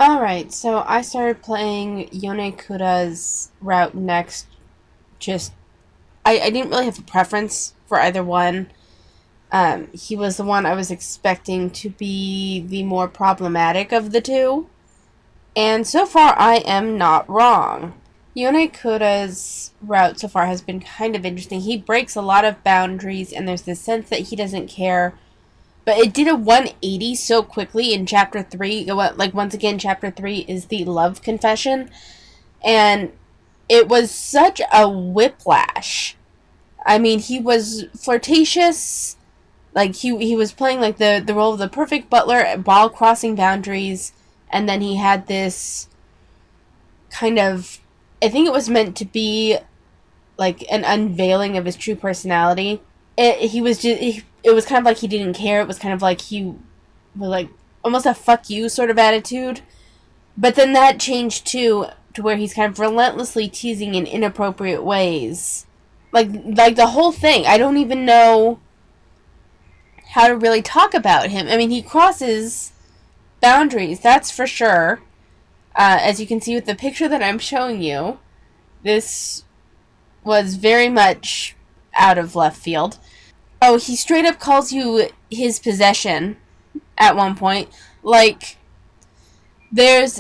Alright, so I started playing Yonekura's route next. Just, I didn't really have a preference for either one. He was the one I was expecting to be the more problematic of the two. And so far, I am not wrong. Yonekura's route so far has been kind of interesting. He breaks a lot of boundaries, and there's this sense that he doesn't care. But it did a 180 so quickly in chapter 3. Once again, chapter 3 is the love confession. And it was such a whiplash. I mean, he was flirtatious. Like, he was playing, like, the role of the perfect butler while crossing boundaries. And then he had this kind of... I think it was meant to be, like, an unveiling of his true personality. It was kind of like he didn't care. It was kind of like he was like almost a fuck you sort of attitude. But then that changed too to where he's kind of relentlessly teasing in inappropriate ways. Like the whole thing. I don't even know how to really talk about him. I mean, he crosses boundaries, that's for sure. As you can see with the picture that I'm showing you, this was very much out of left field. Oh, he straight up calls you his possession at one point. Like, there's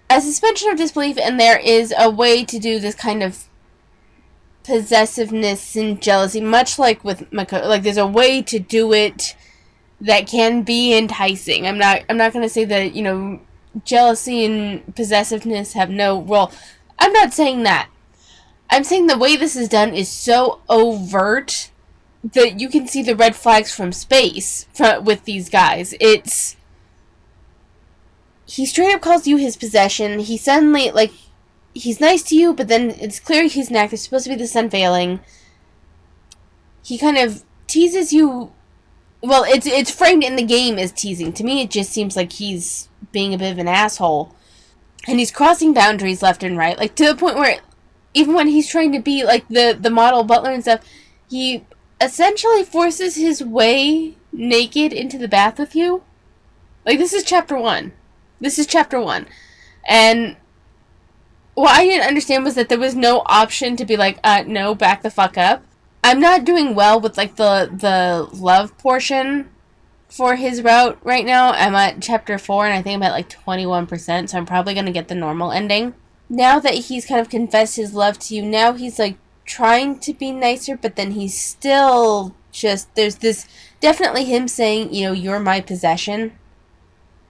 a suspension of disbelief, and there is a way to do this kind of possessiveness and jealousy, much like with Makoto. Like, there's a way to do it that can be enticing. I'm not going to say that, jealousy and possessiveness have no role. I'm not saying that. I'm saying the way this is done is so overt that you can see the red flags from space with these guys. He straight up calls you his possession. He suddenly, like, he's nice to you, but then it's clear he's not. There's supposed to be this unveiling. He kind of teases you. Well, it's framed in the game as teasing. To me, it just seems like he's being a bit of an asshole. And he's crossing boundaries left and right. Like, to the point where even when he's trying to be, like, the model butler and stuff, he essentially forces his way naked into the bath with you. Like, this is chapter 1. And what I didn't understand was that there was no option to be like, no, back the fuck up. I'm not doing well with, like, the love portion for his route right now. I'm at chapter 4, and I think I'm at, like, 21%, so I'm probably going to get the normal ending. Now that he's kind of confessed his love to you, now he's, like, trying to be nicer, but then he's still just... There's this... Definitely him saying, you're my possession.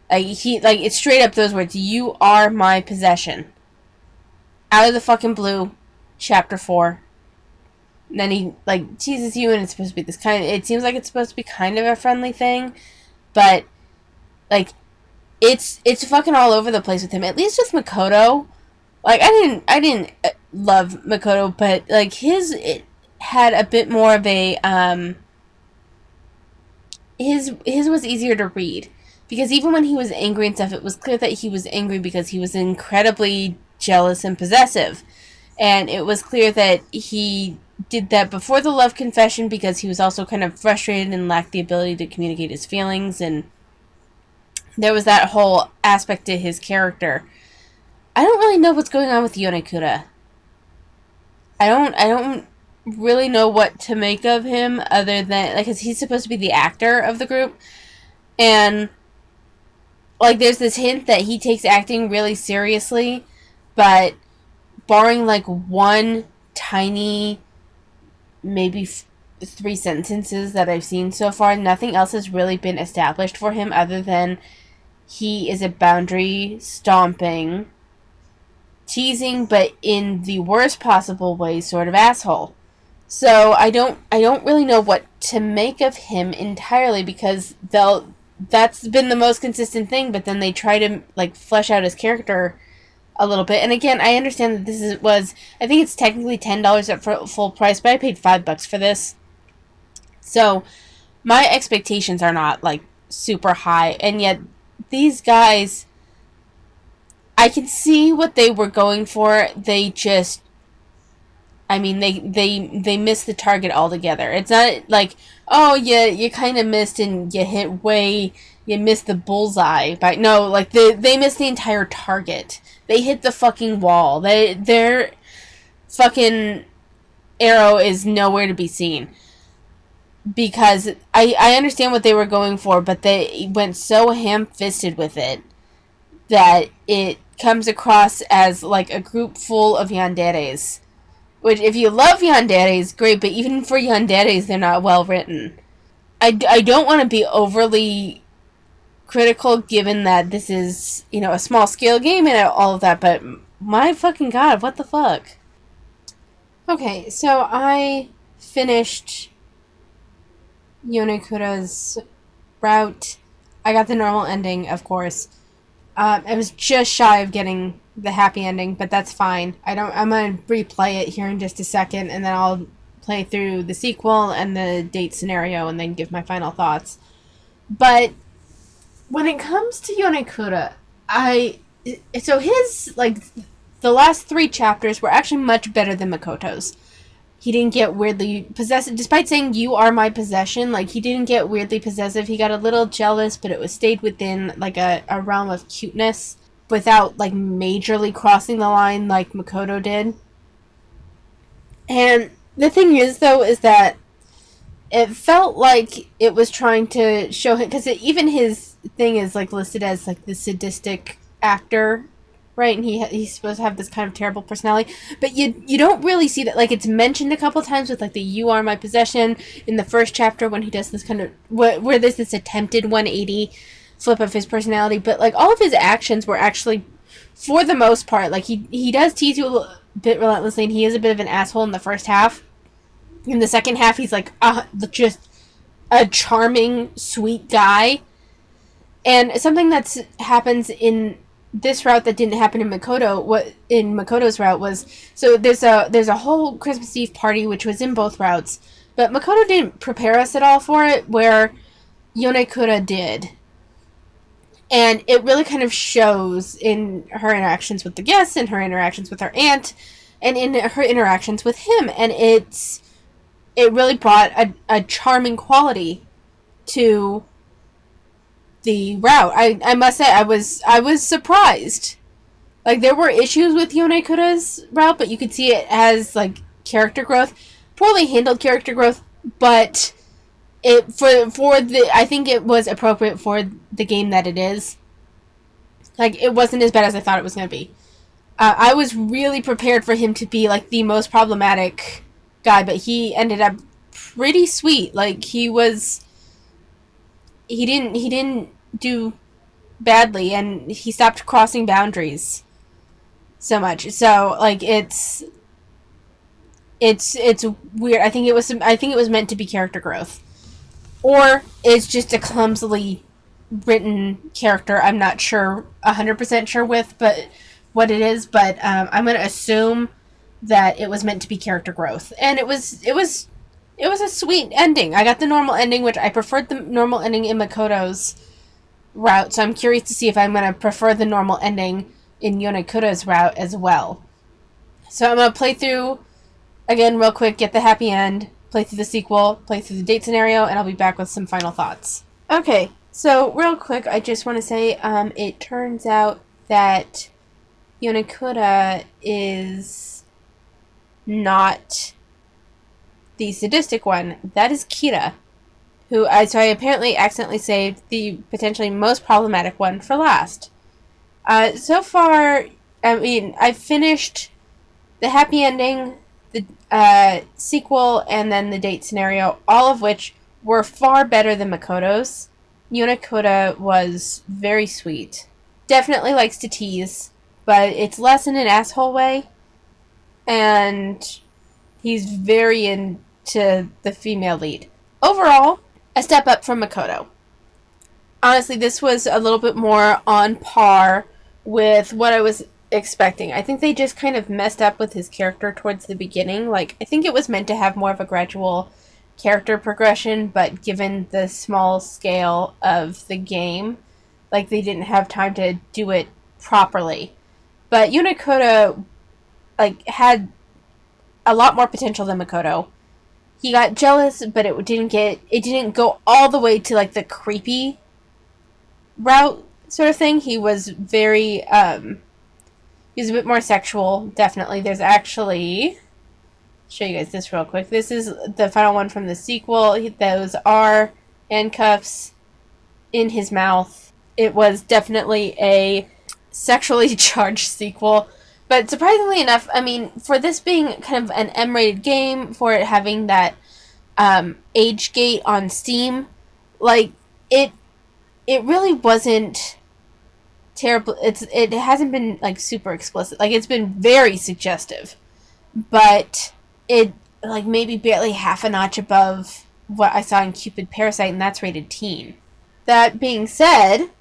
It's straight up those words. You are my possession. Out of the fucking blue. Chapter 4. And then he, like, teases you, and it's supposed to be this kind of... It seems like it's supposed to be kind of a friendly thing, but, like, it's fucking all over the place with him. At least with Makoto. Like, I didn't love Makoto, but, like, it had a bit more of a, his was easier to read. Because even when he was angry and stuff, it was clear that he was angry because he was incredibly jealous and possessive. And it was clear that he did that before the love confession because he was also kind of frustrated and lacked the ability to communicate his feelings. And there was that whole aspect to his character. I don't really know what's going on with Yonekura. I don't really know what to make of him other than, like, cause he's supposed to be the actor of the group, and, like, there's this hint that he takes acting really seriously, but barring, like, one tiny, maybe 3 sentences that I've seen so far, nothing else has really been established for him other than he is a boundary stomping, teasing, but in the worst possible way, sort of asshole. So I don't really know what to make of him entirely, because that's been the most consistent thing, but then they try to, like, flesh out his character a little bit. And again, I understand that this was, I think it's technically $10 at full price, but I paid $5 for this. So my expectations are not, like, super high, and yet these guys, I can see what they were going for. They just I mean, they missed the target altogether. It's not like, oh, you kind of missed and you missed the bullseye. But no, like, they missed the entire target. They hit the fucking wall. Their fucking arrow is nowhere to be seen. Because I understand what they were going for, but they went so ham-fisted with it that it comes across as like a group full of yanderes. Which, if you love yanderes, great, but even for yanderes, they're not well written. I don't want to be overly critical, given that this is, a small scale game and all of that, but my fucking god, what the fuck? Okay, so I finished Yonekura's route. I got the normal ending, of course. I was just shy of getting the happy ending, but that's fine. I'm gonna replay it here in just a second, and then I'll play through the sequel and the date scenario, and then give my final thoughts. But when it comes to Yonekura, the last 3 chapters were actually much better than Makoto's. He didn't get weirdly possessive, despite saying you are my possession. Like, he didn't get weirdly possessive. He got a little jealous, but it was stayed within like a realm of cuteness without like majorly crossing the line like Makoto did. And the thing is, though, is that it felt like it was trying to show him, because even his thing is like listed as like the sadistic actor, right? And he's supposed to have this kind of terrible personality, but you don't really see that. Like, it's mentioned a couple times with like the "you are my possession" in the first chapter when he does this kind of where there's this attempted 180 flip of his personality, but like all of his actions were actually, for the most part, like he does tease you a little bit relentlessly, and he is a bit of an asshole in the first half. In the second half, he's like just a charming, sweet guy. And something that happens in this route that didn't happen in Makoto's route was, so there's a whole Christmas Eve party which was in both routes, but Makoto didn't prepare us at all for it, where Yonekura did. And it really kind of shows in her interactions with the guests, in her interactions with her aunt, and in her interactions with him. And it really brought a charming quality to the route. I must say, I was surprised. Like, there were issues with Yonekura's route, but you could see it as like character growth, poorly handled character growth, but I think it was appropriate for the game that it is. Like, it wasn't as bad as I thought it was going to be. I was really prepared for him to be like the most problematic guy, but he ended up pretty sweet. Like, he didn't do badly, and he stopped crossing boundaries so much. So like, it's weird. I think it was meant to be character growth, or it's just a clumsily written character. I'm not sure 100% sure with but what it is, but I'm gonna assume that it was meant to be character growth, and it was a sweet ending. I got the normal ending, which I preferred the normal ending in Makoto's route, so I'm curious to see if I'm going to prefer the normal ending in Yonekura's route as well. So I'm going to play through, again, real quick, get the happy end, play through the sequel, play through the date scenario, and I'll be back with some final thoughts. Okay, so real quick, I just want to say, it turns out that Yonekura is not the sadistic one. That is Kira, who I apparently accidentally saved the potentially most problematic one for last. So far, I mean, I've finished the happy ending, the sequel, and then the date scenario, all of which were far better than Makoto's. Yonekura was very sweet. Definitely likes to tease, but it's less in an asshole way. And he's very into the female lead. Overall, a step up from Makoto. Honestly, this was a little bit more on par with what I was expecting. I think they just kind of messed up with his character towards the beginning. Like, I think it was meant to have more of a gradual character progression, but given the small scale of the game, like, they didn't have time to do it properly. But Yonekura, like, had a lot more potential than Makoto. He got jealous, but it didn't go all the way to like the creepy route sort of thing. He was very he was a bit more sexual, definitely. There's actually show you guys this real quick. This is the final one from the sequel. Those are handcuffs in his mouth. It was definitely a sexually charged sequel. But surprisingly enough, I mean, for this being kind of an M-rated game, for it having that age gate on Steam, like it really wasn't terrible. It hasn't been like super explicit. Like it's been very suggestive, but it like maybe barely half a notch above what I saw in Cupid Parasite, and that's rated teen. That being said,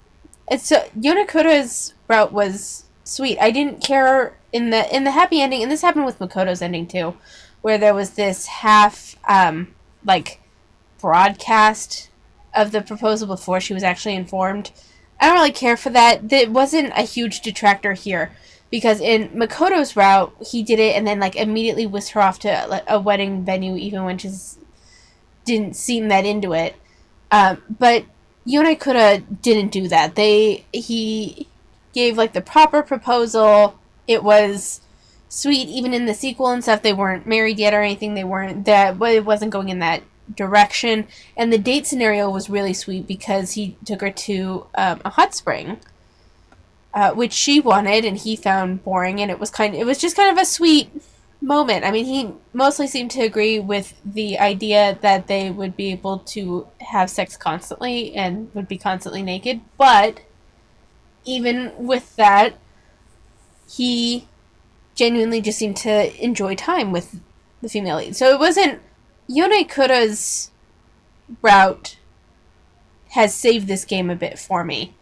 Yonekura's route was sweet. I didn't care in the happy ending, and this happened with Makoto's ending too, where there was this half like broadcast of the proposal before she was actually informed. I don't really care for that. It wasn't a huge detractor here, because in Makoto's route, he did it and then like immediately whisked her off to a wedding venue, even when she didn't seem that into it. But Yonekura didn't do that. He gave like the proper proposal. It was sweet, even in the sequel and stuff. They weren't married yet or anything. They weren't that. But it wasn't going in that direction. And the date scenario was really sweet because he took her to a hot spring, which she wanted and he found boring. And it was just kind of a sweet moment. I mean, he mostly seemed to agree with the idea that they would be able to have sex constantly and would be constantly naked, but even with that, he genuinely just seemed to enjoy time with the female lead. So it wasn't Yonekura's route has saved this game a bit for me,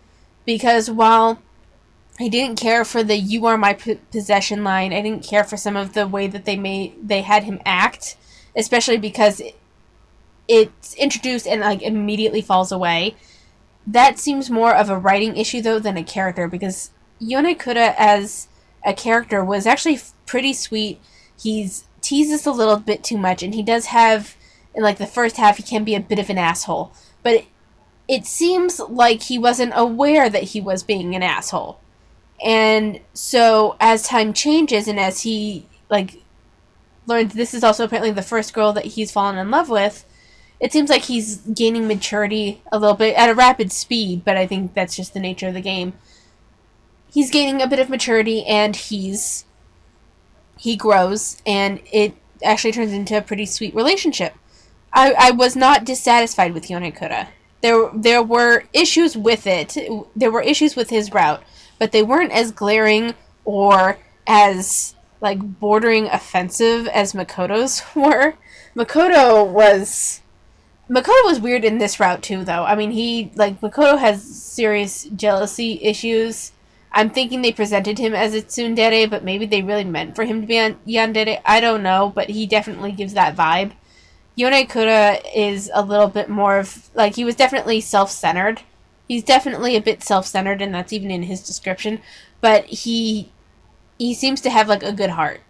because while I didn't care for the "you are my possession" line. I didn't care for some of the way that they had him act, especially because it's introduced and like immediately falls away. That seems more of a writing issue though than a character, because Yonekura as a character was actually pretty sweet. He's teases a little bit too much, and he does have in like the first half he can be a bit of an asshole, but it seems like he wasn't aware that he was being an asshole. And so as time changes and as he like learns this is also apparently the first girl that he's fallen in love with, it seems like he's gaining maturity a little bit at a rapid speed, but I think that's just the nature of the game. He's gaining a bit of maturity and he grows, and it actually turns into a pretty sweet relationship. I was not dissatisfied with Yonekura. There were issues with it. There were issues with his route, but they weren't as glaring or as like bordering offensive as Makoto's were. Makoto was weird in this route too, though. I mean, Makoto has serious jealousy issues. I'm thinking they presented him as a tsundere, but maybe they really meant for him to be on yandere. I don't know, but he definitely gives that vibe. Yonekura is a little bit more of like, he was definitely self-centered. He's definitely a bit self-centered, and that's even in his description. But he seems to have, like, a good heart.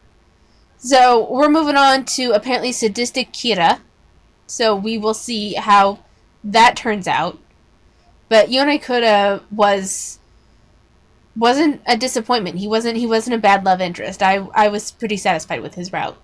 So, we're moving on to, apparently, sadistic Kira. So, we will see how that turns out. But Yonekura wasn't a disappointment. He wasn't a bad love interest. I was pretty satisfied with his route.